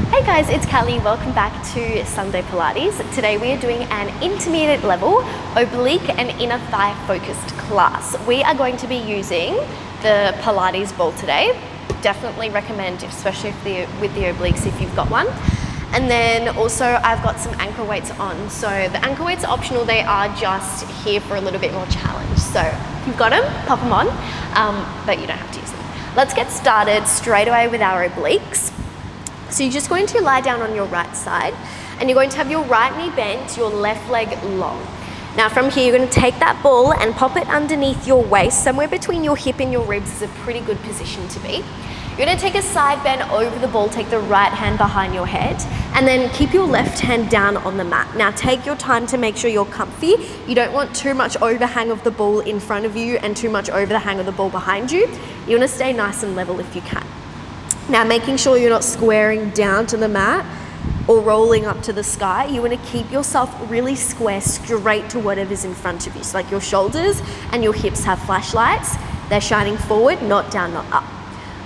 Hey guys, it's Callie. Welcome back to Sunday Pilates. Today we are doing an intermediate level oblique and inner thigh focused class. We are going to be using the Pilates ball today. Definitely recommend, especially with the obliques if you've got one. And then also I've got some ankle weights on. So the ankle weights are optional. They are just here for a little bit more challenge. So if you've got them, pop them on, but you don't have to use them. Let's get started straight away with our obliques. So you're just going to lie down on your right side and you're going to have your right knee bent, your left leg long. Now from here, you're going to take that ball and pop it underneath your waist. Somewhere between your hip and your ribs is a pretty good position to be. You're going to take a side bend over the ball, take the right hand behind your head, and then keep your left hand down on the mat. Now take your time to make sure you're comfy. You don't want too much overhang of the ball in front of you and too much overhang of the ball behind you. You want to stay nice and level if you can. Now making sure you're not squaring down to the mat or rolling up to the sky. You want to keep yourself really square straight to whatever's in front of you. So like your shoulders and your hips have flashlights. They're shining forward, not down, not up.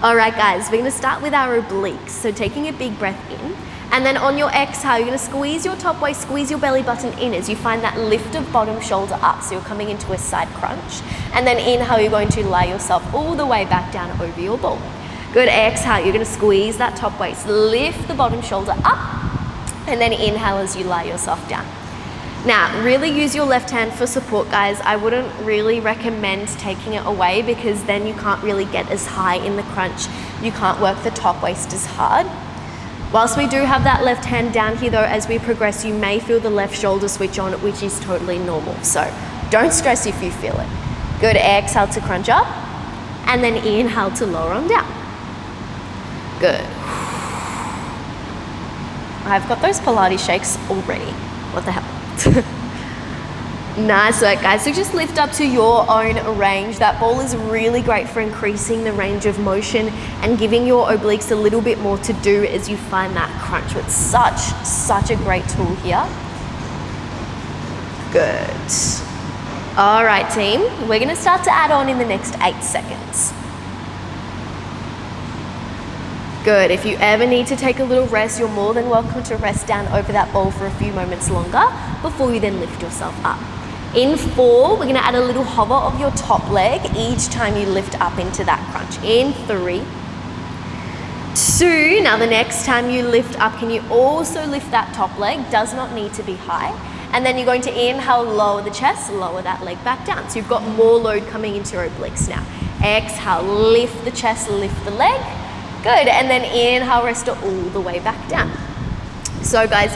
All right guys, we're going to start with our obliques. So taking a big breath in, and then on your exhale, you're going to squeeze your top waist, squeeze your belly button in as you find that lift of bottom shoulder up. So you're coming into a side crunch. And then inhale, you're going to lie yourself all the way back down over your ball. Good, exhale, you're going to squeeze that top waist, lift the bottom shoulder up, and then inhale as you lie yourself down. Now, really use your left hand for support, guys. I wouldn't really recommend taking it away because then you can't really get as high in the crunch. You can't work the top waist as hard. Whilst we do have that left hand down here though, as we progress, you may feel the left shoulder switch on, which is totally normal. So don't stress if you feel it. Good, exhale to crunch up, and then inhale to lower on down. Good. I've got those Pilates shakes already. What the hell? Nice work, guys. So just lift up to your own range. That ball is really great for increasing the range of motion and giving your obliques a little bit more to do as you find that crunch. It's such a great tool here. Good. All right, team. We're going to start to add on in the next 8 seconds. Good, if you ever need to take a little rest, you're more than welcome to rest down over that ball for a few moments longer before you then lift yourself up. In 4, we're gonna add a little hover of your top leg each time you lift up into that crunch. In 3, 2, now the next time you lift up, can you also lift that top leg? Does not need to be high. And then you're going to inhale, lower the chest, lower that leg back down. So you've got more load coming into your obliques now. Exhale, lift the chest, lift the leg. Good, and then inhale, rest it all the way back down. So guys,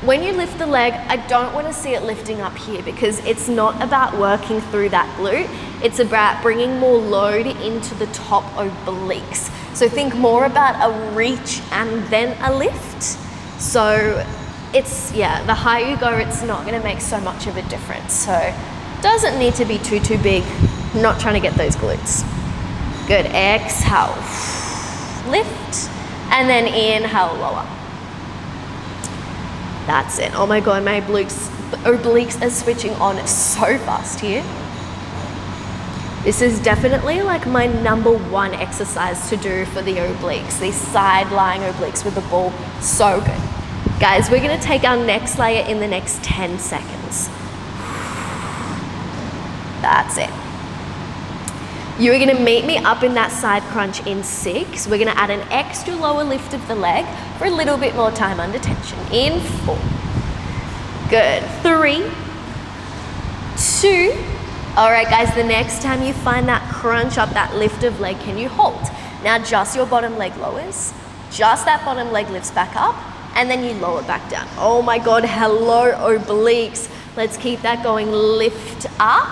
when you lift the leg, I don't want to see it lifting up here because it's not about working through that glute. It's about bringing more load into the top obliques. So think more about a reach and then a lift. So it's, yeah, the higher you go, it's not going to make so much of a difference. So it doesn't need to be too big. I'm not trying to get those glutes. Good, exhale. Lift, and then inhale, lower. That's it. Oh my God, my obliques are switching on so fast here. This is definitely like my #1 exercise to do for the obliques, these side lying obliques with the ball. So good. Guys, we're gonna take our next layer in the next 10 seconds. That's it. You're gonna meet me up in that side crunch in 6. We're gonna add an extra lower lift of the leg for a little bit more time under tension. In 4. Good. 3, 2. All right, guys, the next time you find that crunch up, that lift of leg, can you hold? Now just your bottom leg lowers, just that bottom leg lifts back up, and then you lower back down. Oh my God, hello obliques. Let's keep that going, lift up.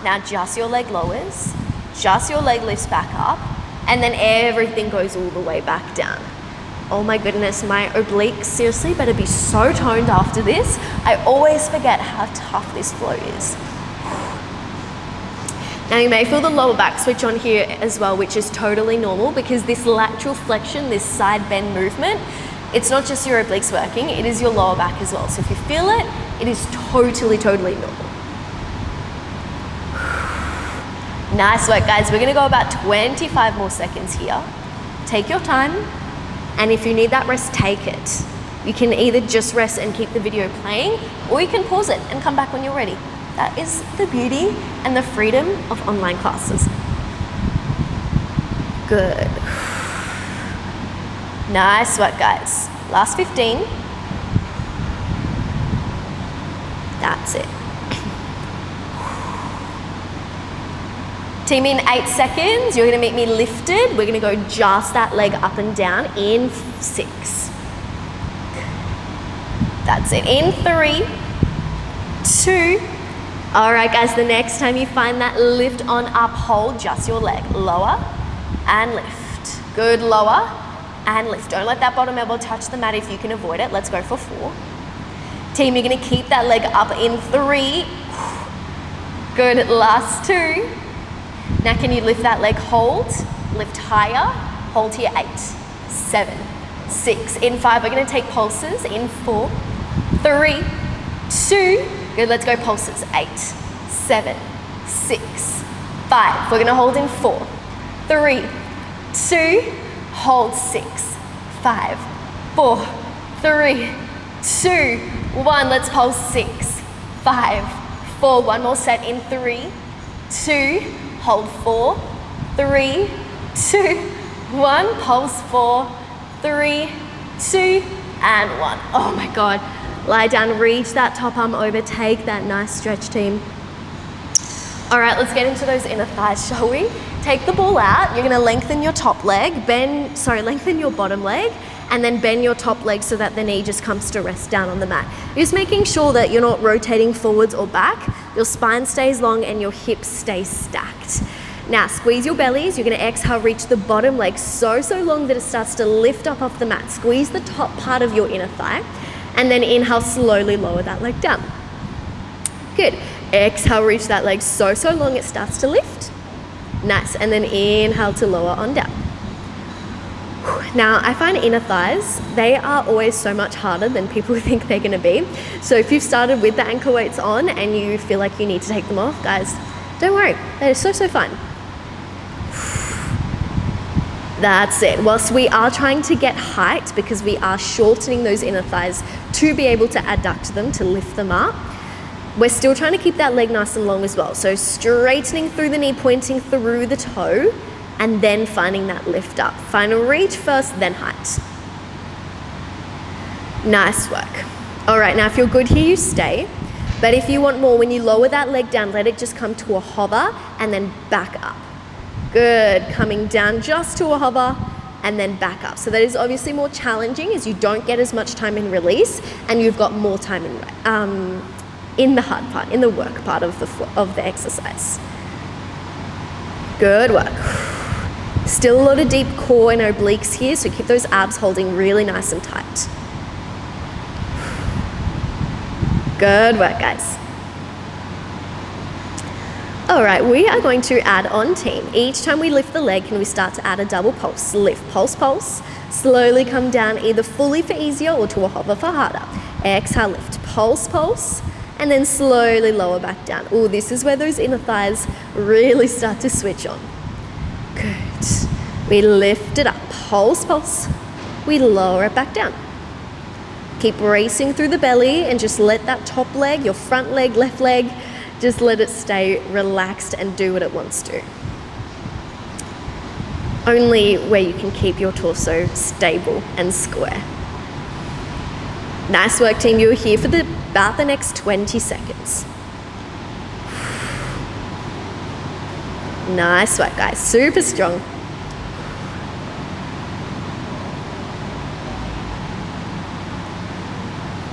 Now just your leg lowers, just your leg lifts back up, and then everything goes all the way back down. Oh my goodness, my obliques seriously better be so toned after this. I always forget how tough this flow is. Now you may feel the lower back switch on here as well, which is totally normal because this lateral flexion, this side bend movement, it's not just your obliques working, it is your lower back as well. So if you feel it, it is totally normal. Nice work, guys. We're gonna go about 25 more seconds here. Take your time And if you need that rest, take it. You can either just rest and keep the video playing, or you can pause it and come back when you're ready. That is the beauty and the freedom of online classes. Good. Nice work, guys. Last 15. That's it. Team, in 8 seconds, you're gonna meet me lifted. We're gonna go just that leg up and down in 6. That's it. In 3, 2. All right, guys, the next time you find that lift on up, hold just your leg. Lower and lift. Good, lower and lift. Don't let that bottom elbow touch the mat if you can avoid it. Let's go for 4. Team, you're gonna keep that leg up in 3. Good, last 2. Now can you lift that leg, hold, lift higher, hold here, 8, 7, 6. In 5, we're gonna take pulses. In 4, 3, 2. Good, let's go pulses. 8, 7, 6, 5. We're gonna hold in 4, 3, 2, hold 6, 5, 4, 3, 2, 1. Let's pulse 6, 5, 4. One more set in 3, 2, hold 4, 3, 2, 1. Pulse 4, 3, 2, and 1. Oh my God. Lie down, reach that top arm over, take that nice stretch, team. All right, let's get into those inner thighs, shall we? Take the ball out. You're gonna lengthen your top leg, lengthen your bottom leg, and then bend your top leg so that the knee just comes to rest down on the mat. Just making sure that you're not rotating forwards or back, your spine stays long and your hips stay stacked. Now, squeeze your bellies. You're gonna exhale, reach the bottom leg so long that it starts to lift up off the mat. Squeeze the top part of your inner thigh, and then inhale, slowly lower that leg down. Good. Exhale, reach that leg so long it starts to lift. Nice, and then inhale to lower on down. Now, I find inner thighs, they are always so much harder than people think they're gonna be. So if you've started with the ankle weights on and you feel like you need to take them off, guys, don't worry, that is so fun. That's it. Whilst we are trying to get height because we are shortening those inner thighs to be able to adduct them, to lift them up, we're still trying to keep that leg nice and long as well. So straightening through the knee, pointing through the toe, and then finding that lift up. Find a reach first, then height. Nice work. All right, now if you're good here, you stay. But if you want more, when you lower that leg down, let it just come to a hover and then back up. Good, coming down just to a hover and then back up. So that is obviously more challenging as you don't get as much time in release and you've got more time in the hard part, in the work part of the exercise. Good work. Still a lot of deep core and obliques here, so keep those abs holding really nice and tight. Good work, guys. All right, we are going to add on, team. Each time we lift the leg, can we start to add a double pulse? Lift, pulse, pulse. Slowly come down, either fully for easier or to a hover for harder. Exhale, lift, pulse, pulse, and then slowly lower back down. Oh, this is where those inner thighs really start to switch on. Good. We lift it up, pulse, pulse. We lower it back down. Keep racing through the belly and just let that top leg, your front leg, left leg, just let it stay relaxed and do what it wants to. Only where you can keep your torso stable and square. Nice work, team. You're here for about the next 20 seconds. Nice work, guys. Super strong.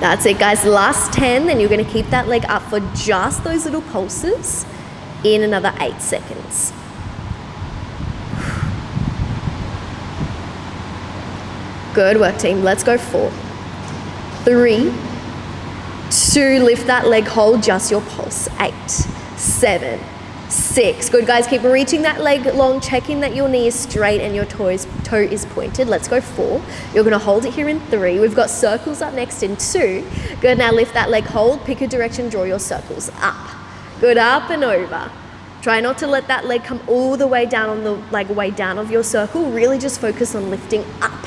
That's it, guys. Last 10, then you're going to keep that leg up for just those little pulses in another 8 seconds. Good work, team. Let's go 4, 3, 2, lift that leg, hold just your pulse. 8, 7, 6. Good, guys. Keep reaching that leg long, checking that your knee is straight and your toe is pointed. Let's go 4. You're going to hold it here in 3. We've got circles up next in 2. Good, now lift that leg, hold, pick a direction, draw your circles up. Good, up and over. Try not to let that leg come all the way down on the way down of your circle. Really just focus on lifting up.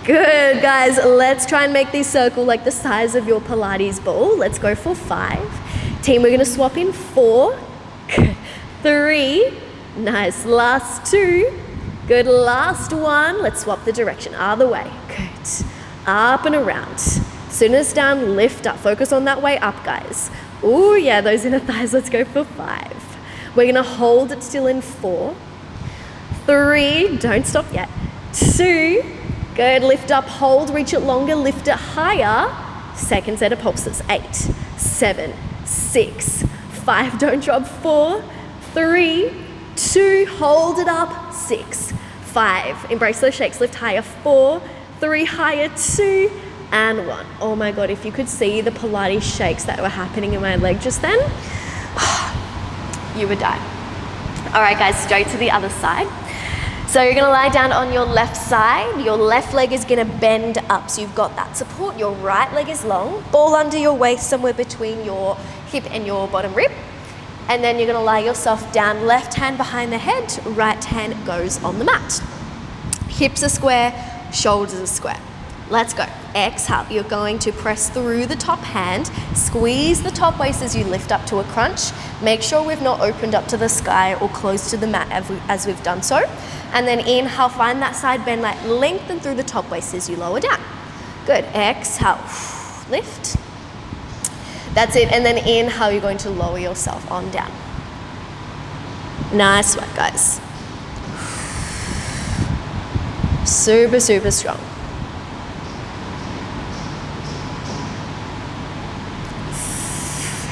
Good, guys. Let's try and make this circle like the size of your Pilates ball. Let's go for 5. Team, we're gonna swap in 4, 3, nice, last 2, good, last 1. Let's swap the direction, other way, good, up and around. Soon as down, lift up, focus on that way up, guys. Oh yeah, those inner thighs. Let's go for 5. We're gonna hold it still in 4, 3, don't stop yet, 2, good, lift up, hold, reach it longer, lift it higher. Second set of pulses, 8, 7, 6, 5, don't drop, 4, 3, 2, hold it up, 6, 5, embrace those shakes, lift higher, 4, 3, higher, 2, and 1. Oh my God, if you could see the Pilates shakes that were happening in my leg just then, you would die. All right, guys, straight to the other side. So you're gonna lie down on your left side. Your left leg is gonna bend up, so you've got that support. Your right leg is long, ball under your waist, somewhere between your hip and your bottom rib. And then you're gonna lie yourself down, left hand behind the head, right hand goes on the mat. Hips are square, shoulders are square. Let's go. Exhale, you're going to press through the top hand, squeeze the top waist as you lift up to a crunch. Make sure we've not opened up to the sky or close to the mat as we've done so. And then inhale, find that side bend, like lengthen through the top waist as you lower down. Good, exhale, lift. That's it, and then inhale, you're going to lower yourself on down. Nice work, guys. Super, super strong.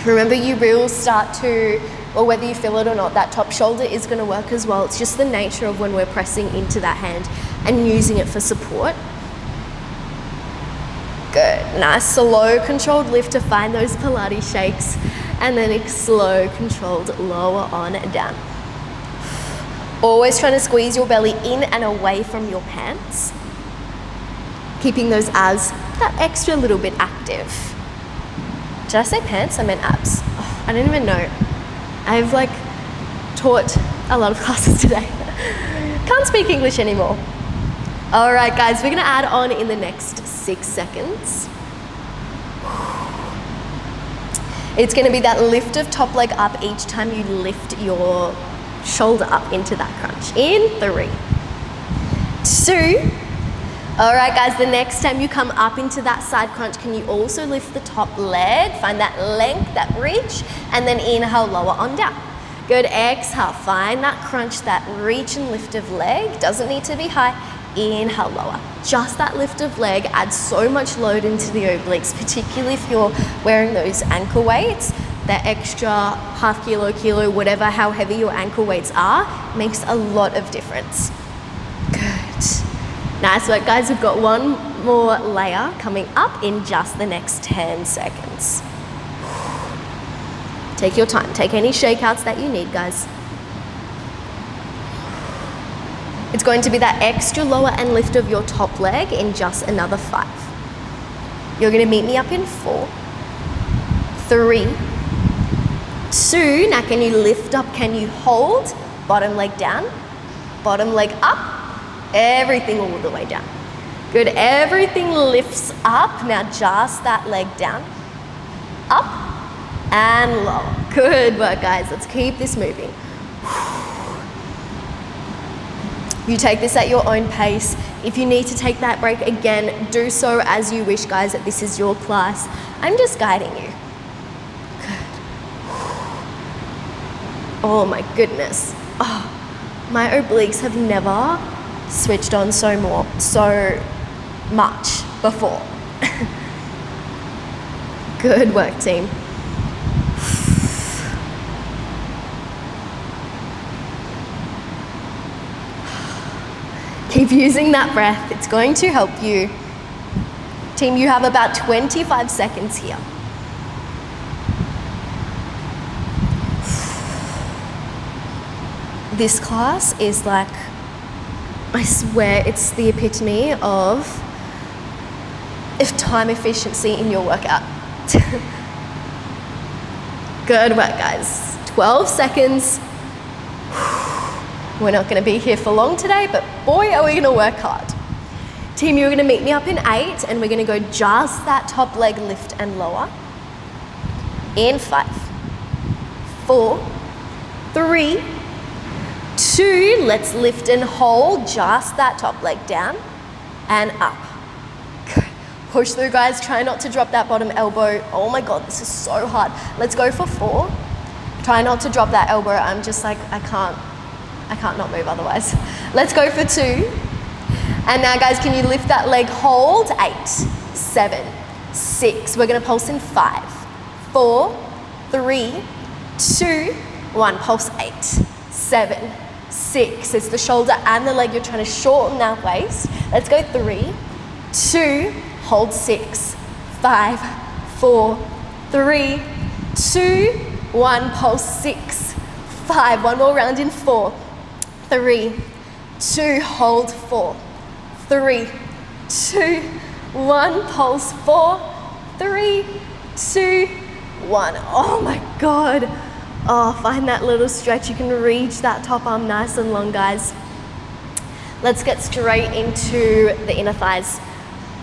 Remember, you will start to, or whether you feel it or not, that top shoulder is going to work as well. It's just the nature of when we're pressing into that hand and using it for support. Good, nice slow controlled lift to find those Pilates shakes, and then a slow controlled lower on down. Always trying to squeeze your belly in and away from your pants, keeping those abs that extra little bit active. Did I say pants? I meant abs. Oh, I don't even know. I've taught a lot of classes today. Can't speak English anymore. All right, guys, we're gonna add on in the next 6 seconds. It's gonna be that lift of top leg up each time you lift your shoulder up into that crunch. In 3, 2, all right, guys, the next time you come up into that side crunch, can you also lift the top leg? Find that length, that reach, and then inhale, lower on down. Good, exhale, find that crunch, that reach and lift of leg. Doesn't need to be high. Inhale, lower. Just that lift of leg adds so much load into the obliques, particularly if you're wearing those ankle weights. That extra half kilo, kilo, whatever, how heavy your ankle weights are, makes a lot of difference. Good. Nice work, guys. We've got one more layer coming up in just the next 10 seconds. Take your time. Take any shakeouts that you need, guys. It's going to be that extra lower and lift of your top leg in just another 5. You're going to meet me up in 4, 3, 2. Now can you lift up? Can you hold? Bottom leg down, bottom leg up. Everything all the way down. Good, everything lifts up. Now just that leg down, up and lower. Good work, guys. Let's keep this moving. You take this at your own pace. If you need to take that break again, do so as you wish, guys. That this is your class. I'm just guiding you. Good. Oh my goodness. Oh, my obliques have never switched on so much before. Good work, team. Keep using that breath. It's going to help you. Team, you have about 25 seconds here. This class is like, I swear it's the epitome of time efficiency in your workout. Good work, guys. 12 seconds. We're not going to be here for long today, but boy, are we going to work hard. Team, you're gonna meet me up in 8 and we're gonna go just that top leg lift and lower. In 5, 4, 3, 2, let's lift and hold just that top leg down and up. Push through, guys. Try not to drop that bottom elbow. Oh my God, this is so hard. Let's go for 4. Try not to drop that elbow. I'm just like, I can't not move otherwise. Let's go for 2. And now, guys, can you lift that leg? Hold. 8, 7, 6. We're gonna pulse in 5, 4, 3, 2, 1. Pulse 8, 7, 6. It's the shoulder and the leg. You're trying to shorten that waist. Let's go 3, 2, hold 6, 5, 4, 3, 2, 1. Pulse 6, 5. One more round in 4, 3, 2, hold 4, 3, 2, 1. Pulse 4, 3, 2, 1. Oh my God. Oh, find that little stretch. You can reach that top arm nice and long, guys. Let's get straight into the inner thighs.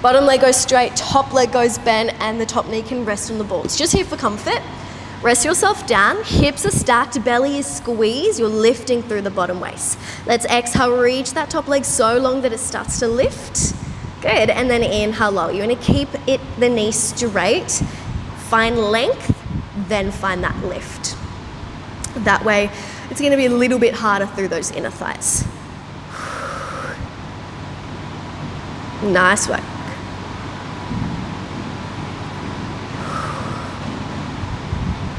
Bottom leg goes straight, top leg goes bent, and the top knee can rest on the balls. Just here for comfort. Rest yourself down, hips are stacked, belly is squeezed, you're lifting through the bottom waist. Let's exhale, reach that top leg so long that it starts to lift. Good, and then inhale, lower. You wanna keep the knee straight, find length, then find that lift. That way, it's gonna be a little bit harder through those inner thighs. Nice work.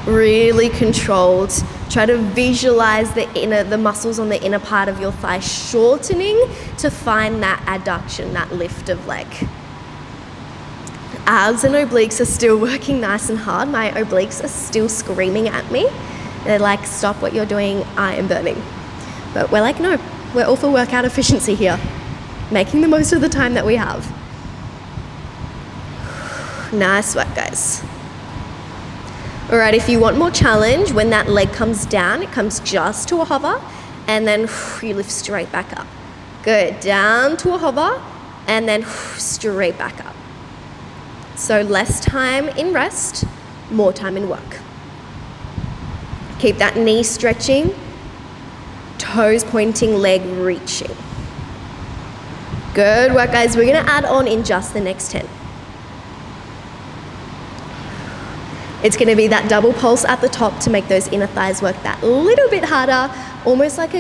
Really controlled. Try to visualize the muscles on the inner part of your thigh shortening to find that adduction, that lift of leg. Abs and obliques are still working nice and hard. My obliques are still screaming at me. They're like, stop what you're doing, I am burning. But we're like, no, we're all for workout efficiency here. Making the most of the time that we have. Nice work, guys. All right, if you want more challenge, when that leg comes down, it comes just to a hover, and then you lift straight back up. Good, down to a hover, and then straight back up. So less time in rest, more time in work. Keep that knee stretching, toes pointing, leg reaching. Good work, guys. We're gonna add on in just the next 10. It's gonna be that double pulse at the top to make those inner thighs work that little bit harder, almost like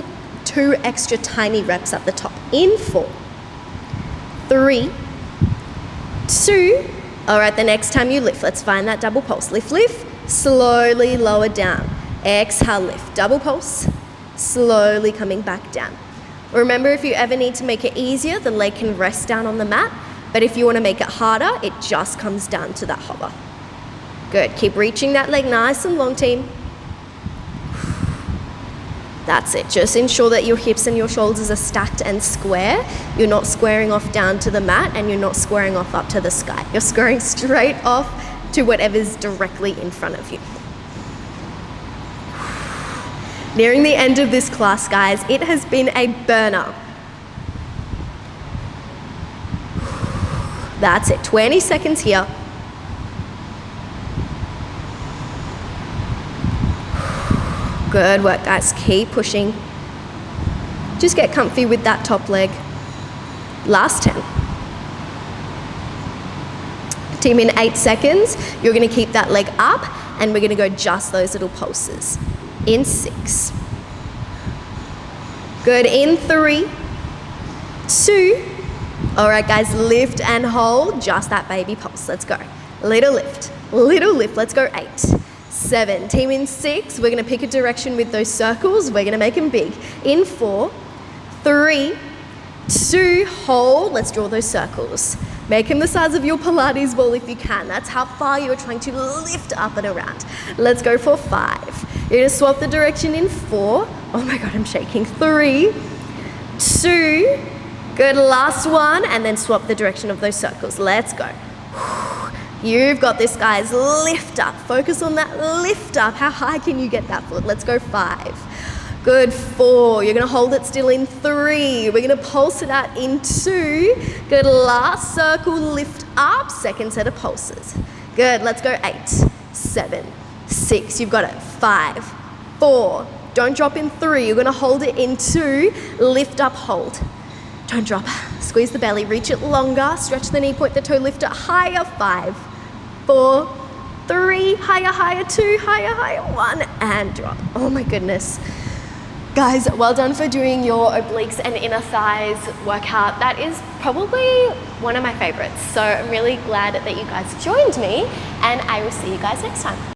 2 extra tiny reps at the top. In 4, 3, 2. All right, the next time you lift, let's find that double pulse. Lift, lift, slowly lower down. Exhale, lift, double pulse, slowly coming back down. Remember, if you ever need to make it easier, the leg can rest down on the mat, but if you wanna make it harder, it just comes down to that hover. Good, keep reaching that leg nice and long, team. That's it, just ensure that your hips and your shoulders are stacked and square. You're not squaring off down to the mat and you're not squaring off up to the sky. You're squaring straight off to whatever's directly in front of you. Nearing the end of this class, guys, it has been a burner. That's it, 20 seconds here. Good work, guys, keep pushing. Just get comfy with that top leg. Last 10. Team, in 8 seconds, you're gonna keep that leg up and we're gonna go just those little pulses. In 6. Good, in 3, 2. All right, guys, lift and hold, just that baby pulse. Let's go. Little lift, let's go. 8, 7. Team, in 6, we're gonna pick a direction with those circles. We're gonna make them big. In 4, 3, 2, hold. Let's draw those circles. Make them the size of your Pilates ball if you can. That's how far you're trying to lift up and around. Let's go for 5. You're gonna swap the direction in 4. Oh my God, I'm shaking. 3, 2, good, last one, and then swap the direction of those circles. Let's go. You've got this, guys. Lift up, focus on that lift up. How high can you get that foot? Let's go. 5. Good, 4. You're gonna hold it still in 3. We're gonna pulse it out in 2. Good, last circle, lift up, second set of pulses. Good, let's go 8, 7, 6, you've got it, 5, 4, don't drop in 3, you're gonna hold it in 2, lift up, hold. Don't drop, squeeze the belly, reach it longer, stretch the knee, point the toe, lift it higher, 5, 4, 3, higher, 2, higher, 1, and drop. Oh my goodness. Guys, well done for doing your obliques and inner thighs workout. That is probably one of my favorites. So I'm really glad that you guys joined me, and I will see you guys next time.